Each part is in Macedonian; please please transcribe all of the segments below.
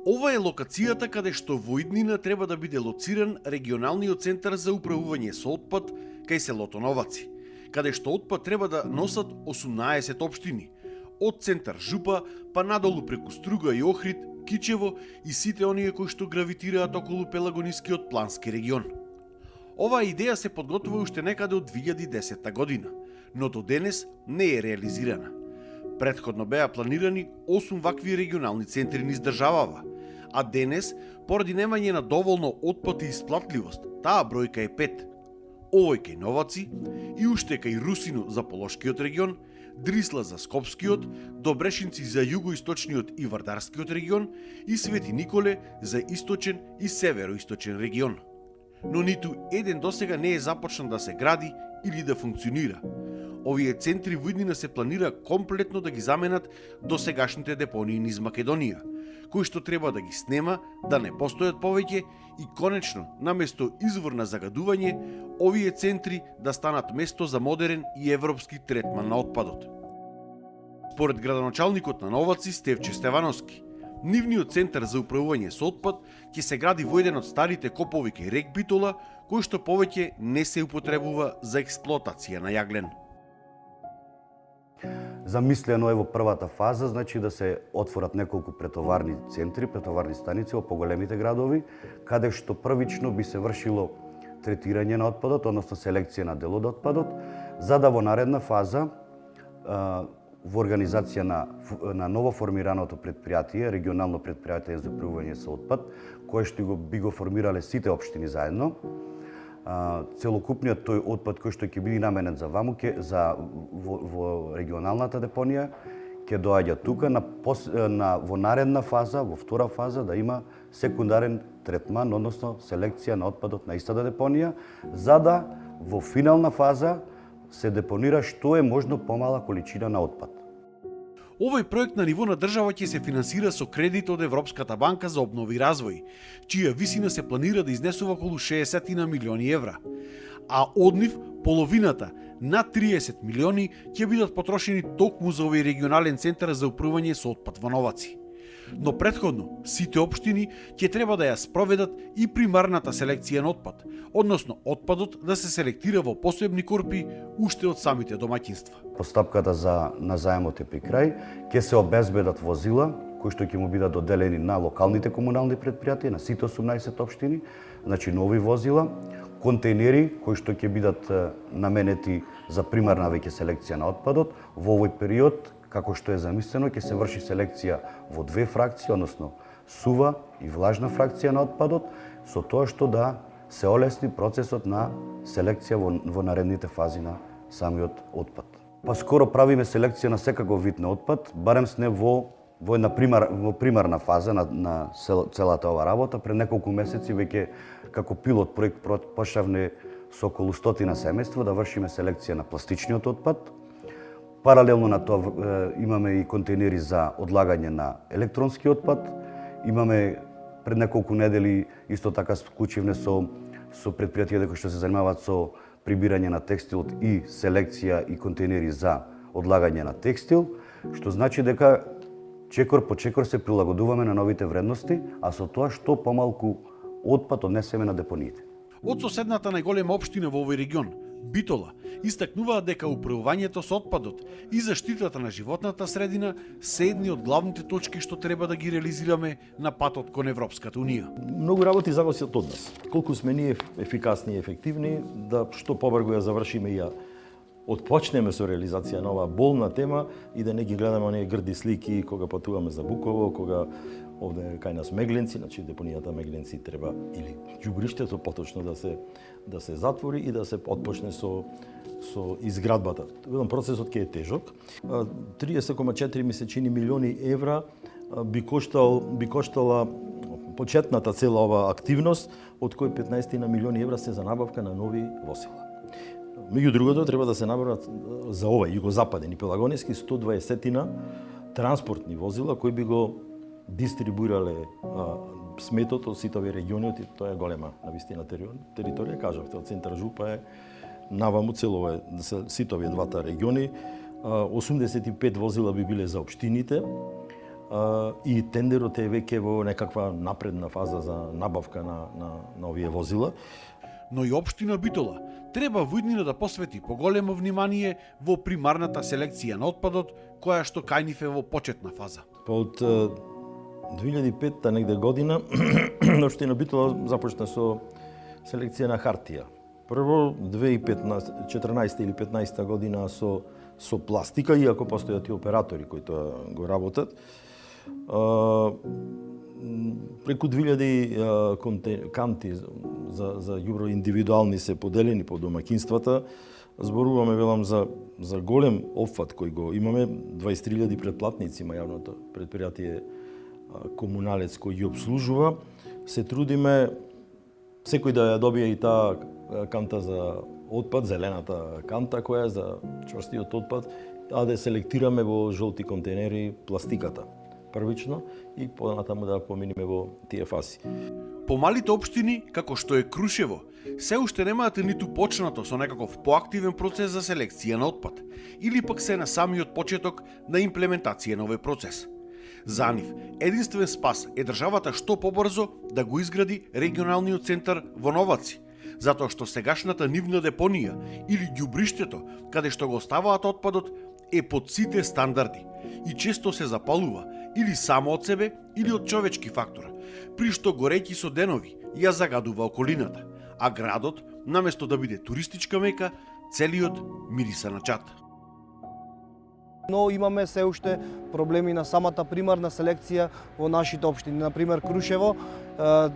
Ова е локацијата каде што во иднина треба да биде лоциран регионалниот центар за управување со отпад кај селото Новаци, каде што отпад треба да носат 18 општини, од центар Жупа па надолу преку Струга и Охрид, Кичево и сите оние кои што гравитираат околу Пелагонискиот плански регион. Оваа идеја се подготвува уште некаде од 2010 година, но до денес не е реализирана. Претходно беа планирани 8 вакви регионални центри низ државава, а денес, поради немање на доволно отпад и исплатливост, таа бројка е 5. Овој кај Новаци и уште кај Русино за Полошкиот регион, Дрисла за Скопскиот, Добрешинци за југоисточниот и Вардарскиот регион и Свети Николе за источен и североисточен регион. Но ниту еден досега не е започнат да се гради или да функционира. Овие центри во иднина се планира комплетно да ги заменат досегашните депонии низ Македонија, кои што треба да ги снема, да не постојат повеќе и конечно, наместо извор на загадување, овие центри да станат место за модерен и европски третман на отпадот. Според градоначалникот на Новаци Стевче Стевановски, нивниот центар за управување со отпад ќе се гради во еден од старите копови кај рек Битола, кој што повеќе не се употребува за експлоатација на јаглен. Замислено е во првата фаза, значи да се отворат неколку претоварни центри, претоварни станици во поголемите градови, каде што првично би се вршило третирање на отпадот, односно селекција на дел од отпадот, за да во наредна фаза во организација на ново формираното предпријатие, регионално предпријатие за управување со отпад, кое што би го формирале сите општини заедно, целокупниот тој отпад кој што ќе биде наменет за ваму, во регионалната депонија, ќе доаѓа тука во наредна фаза, во втора фаза, да има секундарен третман, односно селекција на отпадот на истата депонија, за да во финална фаза се депонира што е можно помала количина на отпад. Овој проект на ниво на држава ќе се финансира со кредит од Европската банка за обнова и развој, чија висина се планира да изнесува околу 60 милиони евра, а од нив половината, над 30 милиони, ќе бидат потрошени токму за овој регионален центар за управување со отпад во Новаци. Но претходно, сите општини ќе треба да ја спроведат и примарната селекција на отпад, односно отпадот да се селектира во посебни корпи уште од самите домаќинства. Постапката на заемот е при крај, ќе се обезбедат возила кои што ќе му бидат доделени на локалните комунални предпријатија, на сите 18 општини, значи нови возила, контейнери кои што ќе бидат наменети за примарна веќе селекција на отпадот. Во овој период, како што е замислено, ќе се врши селекција во две фракции, односно сува и влажна фракција на отпадот, со тоа што да се олесни процесот на селекција во наредните фази на самиот отпад. Па скоро правиме селекција на секаков вид на отпад, барем сме во една примарна фаза на целата ова работа. Пред неколку месеци веќе како пилот проект почнавме со околу 100 семејства да вршиме селекција на пластичниот отпад. Паралелно на тоа имаме и контейнери за одлагање на електронски отпад. Имаме пред неколку недели исто така склучивме со предпријатија кои што се занимаваат со прибирање на текстил и селекција и контейнери за одлагање на текстил, што значи дека чекор по чекор се прилагодуваме на новите вредности, а со тоа што помалку отпад однесеме на депониите. Од соседната најголема општина во овој регион, Битола, истакнуваат дека управувањето со отпадот и заштитата на животната средина се едни од главните точки што треба да ги реализираме на патот кон Европската Унија. Многу работи зависат од нас. Колку сме ние ефикасни и ефективни, да што побрзо ја завршиме и ја отпочнеме со реализација на оваа болна тема и да не ги гледаме оние грди слики кога патуваме за Буково, кога овде кај нас Мегленци, значи депонијата Мегленци треба, или ѓубриштето поточно да се затвори и да се отпочне со изградбата. Процесот ќе е тежок. 30,4 месечини милиони евра би коштала почетната цела ова активност, од кои 15 милиони евра се за набавка на нови возила. Меѓу другото, треба да се набават за овај југозападен и пелагонески 120 транспортни возила кои би го дистрибуирале сметот од сите овие региони, тоа е голема навистина територија, кажавте, од центар Жупа е наваму цело сите овие двата региони. 85 возила би биле за општините, и тендерот е веќе во некаква напредна фаза за набавка на овие возила. Но и општина Битола треба во иднина да посвети поголемо внимание во примарната селекција на отпадот, која што кај нив е во почетна фаза. Па од 2005 негде година општина Битола започна со селекција на хартија. Прво 2014 или 15 година со пластика, иако постојат и оператори кои тоа го работат. Преку 2000 канти за ѓубро индивидуални се поделени по домакинствата. Зборуваме, велам, за голем опфат кој го имаме. 23.000 претплатници има јавното предпријатие Комуналец кој ги обслужува. Се трудиме секој да ја добие и таа канта за отпад, зелената канта која е за чврстиот отпад, а да селектираме во жолти контейнери пластиката првично и понатаму да поминиме во тие фази. Помалите општини, како што е Крушево, се уште немаат ниту почнато со некаков поактивен процес за селекција на отпад, или пак се на самиот почеток на имплементација на овој процес. За нив, единствен спас е државата што побрзо да го изгради регионалниот центар во Новаци, затоа што сегашната нивна депонија или ѓубриштето, каде што го оставаат отпадот, е под сите стандарди и често се запалува или само од себе или од човечки фактор, при што горејќи со денови ја загадува околината, а градот, наместо да биде туристичка мека, целиот мириса на чат. Но имаме се уште проблеми на самата примарна селекција во нашите општини. Например, Крушево,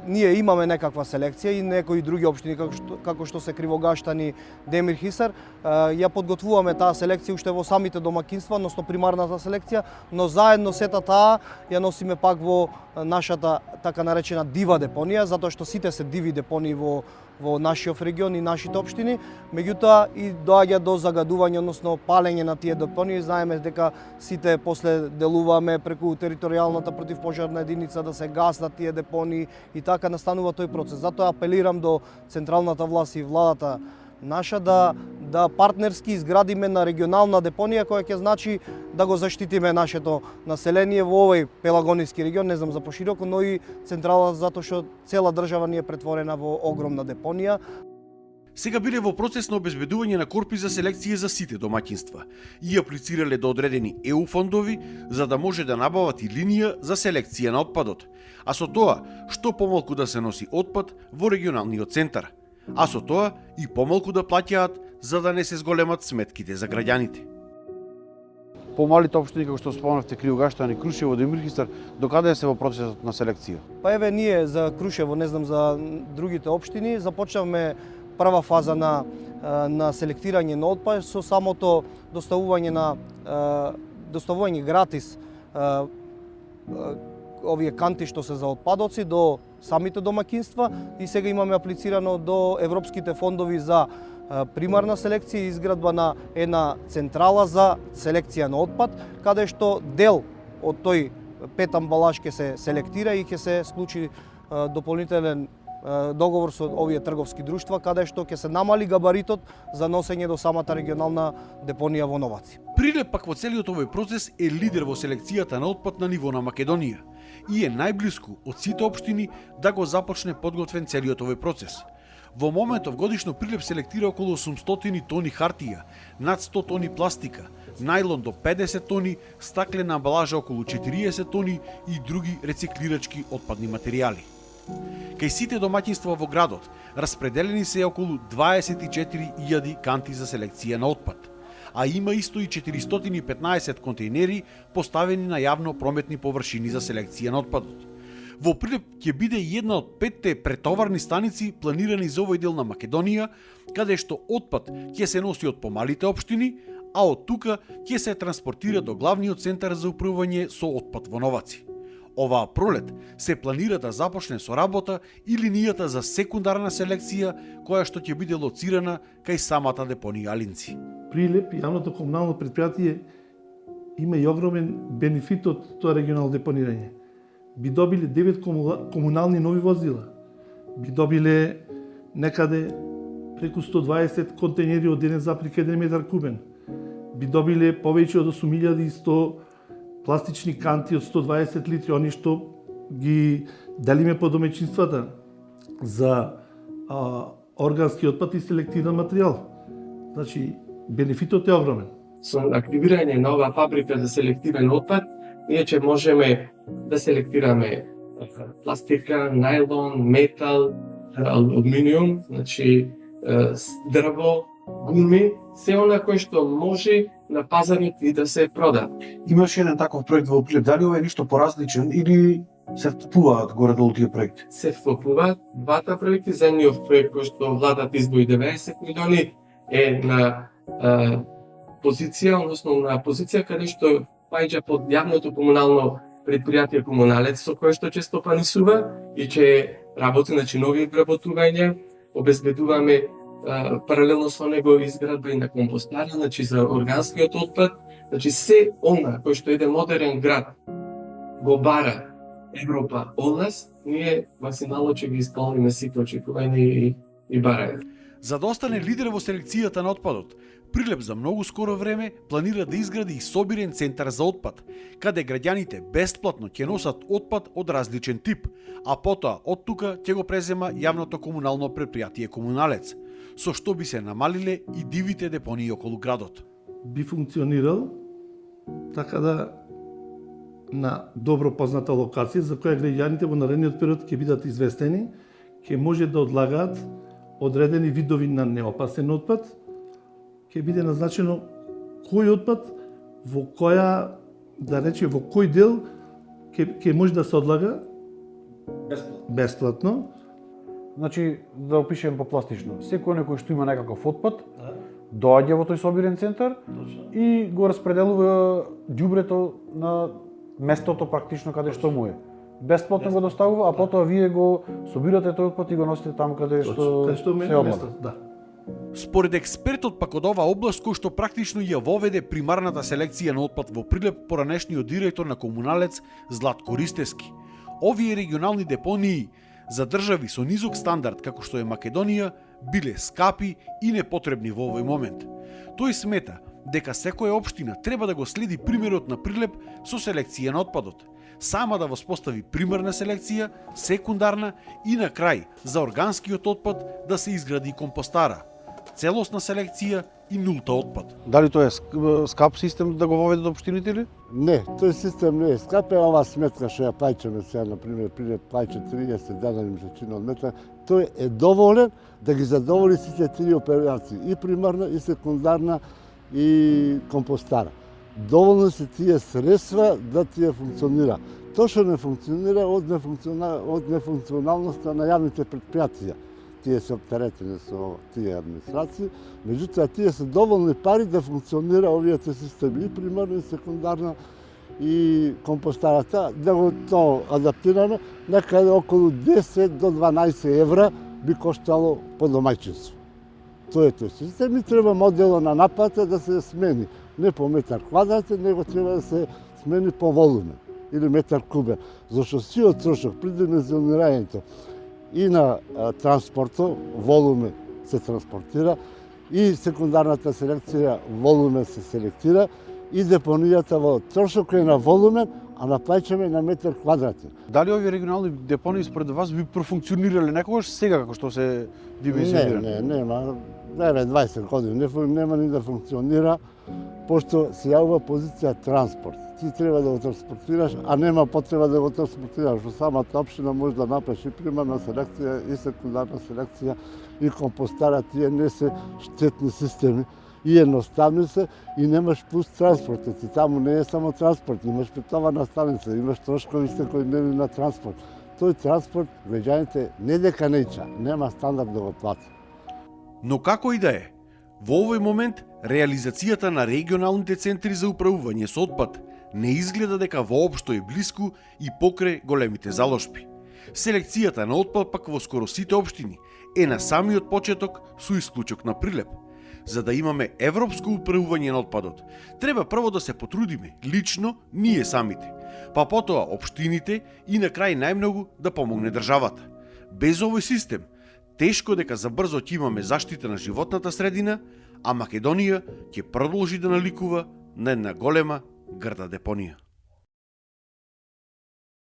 ние имаме некаква селекција и некои други општини, како што се Кривогаштани, Демир Хисар, ја подготвуваме таа селекција уште во самите домакинства, односно примарната селекција, но заедно сета таа ја носиме пак во нашата така наречена дива депонија, затоа што сите се диви депонии во нашиот регион и нашите општини, меѓутоа и доаѓа до загадување, односно палење на тие депонии. Знаеме дека сите после делуваме преку територијалната противпожарна единица да се гаснат тие депонии и така настанува тој процес. Затоа апелирам до централната власт и владата наша да партнерски изградиме на регионална депонија која ќе значи да го заштитиме нашето население во овој пелагонички регион, не знам за пошироко, но и централа, затоа што цела држава ни е претворена во огромна депонија. Сега биле во процес на обезбедување на корпи за селекција за сите домаќинства и аплицирале до одредени ЕУ фондови за да може да набават и линија за селекција на отпадот, а со тоа што помалку да се носи отпад во регионалниот центар, а со тоа и помалку да плаќаат за да не се зголемат сметките за граѓаните. Помалите општини, како што спомнавте, Кривогаштани, Крушево, Демир Хисар, докаде се во процесот на селекција? Па еве ние за Крушево, не знам за другите општини, започнавме прва фаза на селектирање на отпад со самото доставување гратис овие канти што се за отпадоци до самите домакинства и сега имаме аплицирано до европските фондови за примарна селекција и изградба на една централа за селекција на отпад, каде што дел од тој пет амбалаж ќе се селектира и ќе се склучи дополнителен договор со овие трговски друштва, каде што ќе се намали габаритот за носење до самата регионална депонија во Новаци. Прилеп пак во целиот овој процес е лидер во селекцијата на отпад на ниво на Македонија и е најблиску од сите општини да го започне подготвен целиот овој процес. Во моментов годишно Прилеп селектира околу 800 тони хартија, над 100 тони пластика, најлон до 50 тони, стаклена амбалажа околу 40 тони и други рециклирачки отпадни материјали. Кај сите домаќинства во градот распределени се околу 24.000 канти за селекција на отпад, а има исто и 415 контейнери поставени на јавно прометни површини за селекција на отпадот. Во Прилеп ќе биде и една од 5 претоварни станици планирани за овој дел на Македонија, каде што отпад ќе се носи од помалите општини, а од тука ќе се транспортира до главниот центар за управување со отпад во Новаци. Оваа пролет се планира да започне со работа и линијата за секундарна селекција која што ќе биде лоцирана кај самата депонија Алинци. Прилеп, јавното комунално предпријатие, има и огромен бенефит од тоа регионално депонирање. Би добиле 9 комунални нови возила, би добиле некаде преку 120 контейнери од 1,1 метар кубен, би добиле повеќе од 8.100 пластични канти од 120 литри, они што ги делиме по домеќинствата за органски отпад и селектиран материјал. Значи, бенефитот е огромен. Со активирање на оваа фабрика за селектиран отпад, ние ќе можеме да селектираме пластика, најлон, метал, алуминиум, значи дрво, гуми, се она кој што може на пазарот и да се прода. Имаше еден таков проект во Прилеп, дали ова е ништо поразличен или се вклопуваат горе-долу тие проекти? Се вклопуваат двата проекти, земниот проект кој што владата издвои 90 милиони е на позиција, односно на позиција каде што паѓа под јавното комунално предпријатие Комуналец, со кое што ќе стопанисува и ќе работи на нови вработувања, обезбедуваме паралелно со него изградба и на компостара, значи за органскиот отпад, значи се она кој што еден модерен град го бара Европа од нас, ние максимално ќе ги исполниме сите очекувања и барања. За да остане лидер во селекцијата на отпадот, Прилеп за многу скоро време планира да изгради и собирен центар за отпад, каде граѓаните бесплатно ќе носат отпад од различен тип, а потоа од тука ќе го презема јавното комунално предпријатие Комуналец, со што би се намалиле и дивите депонии околу градот. Би функционирал така да на добро позната локација за која граѓаните во наредниот период ќе бидат известени, ќе може да одлагаат одредени видови на неопасен отпад, ќе биде назначено кој отпад во која, да рече, во кој дел ќе може да се одлага бесплатно. Значи, да опишем попластично, секој некој што има некаков отпад, доаѓа во тој собирен центар и го распределува ѓубрето на местото практично каде што му е. Бесплатно го доставува, а потоа вие го собирате тој отпад и го носите таму каде што се облага. Да. Според експертот пак од оваа област кој што практично ја воведе примарната селекција на отпад во Прилеп, поранешниот директор на Комуналец Златко Ристевски, овие регионални депонии за држави со низок стандард како што е Македонија биле скапи и непотребни во овој момент. Тој смета дека секоја општина треба да го следи примерот на Прилеп со селекција на отпадот, сама да воспостави примерна селекција, секундарна и на крај за органскиот отпад да се изгради компостара, целосна селекција и нулта отпад. Дали тоа е скап систем да го воведат општините или? Не, тој систем не е скап, е ова сметка што ја плаќаме сега, например, Прилеп плаќа 30 дена ми се чини од метра, тој е доволен да ги задоволи сите три операции, и примарна, и секундарна, и компостара. Доволни се тие средства да тие функционира. Тоа што не функционира од нефункционалноста на јавните предпријатија. Тие се оптеретени со тие администрации, меѓутоа тие се доволни пари да функционира овие системи и примарна, и секундарна, и компостарата, да го тоа адаптираме, некаде околу 10 до 12 евра би коштало по домаќинство. Тоа е тој систем и треба моделот на наплата да се смени. Не по метар квадратен, него треба да се смени по волумен или метар кубен. Зашто сиот трошок при димензионирањето и на транспортот, волумен се транспортира, и секундарната селекција волумен се селектира, и депонијата во трошок е на волумен, а наплаќаме на метар квадратен. Дали овие регионални депонии според вас би профункционирале некогаш сега како што се димензионира? Не, нема. 20 години нема ни да функционира, пошто се јавува позиција транспорт. Ти треба да го транспортираш, а нема потреба да го транспортираш. Во самата општина може да направиш и примарна селекција, и секундарна селекција, и компостара. Тие не се штетни системи и едноставни се, и немаш пуст транспорт. Ти таму не е само транспорт, имаш претоварна станица, имаш трошкови секојдневни на транспорт. Тој транспорт граѓаните не дека неќа, нема стандард да го плати. Но како и да е, во овој момент реализацијата на регионалните центри за управување со отпад не изгледа дека воопшто е блиску и покрај големите заложби. Селекцијата на отпад пак во скоро сите општини е на самиот почеток со исклучок на Прилеп. За да имаме европско управување на отпадот, треба прво да се потрудиме, лично ние самите, па потоа општините и на крај најмногу да помогне државата. Без овој систем, тешко дека за брзо ќе имаме заштита на животната средина, а Македонија ќе продолжи да наликува на една голема грда депонија.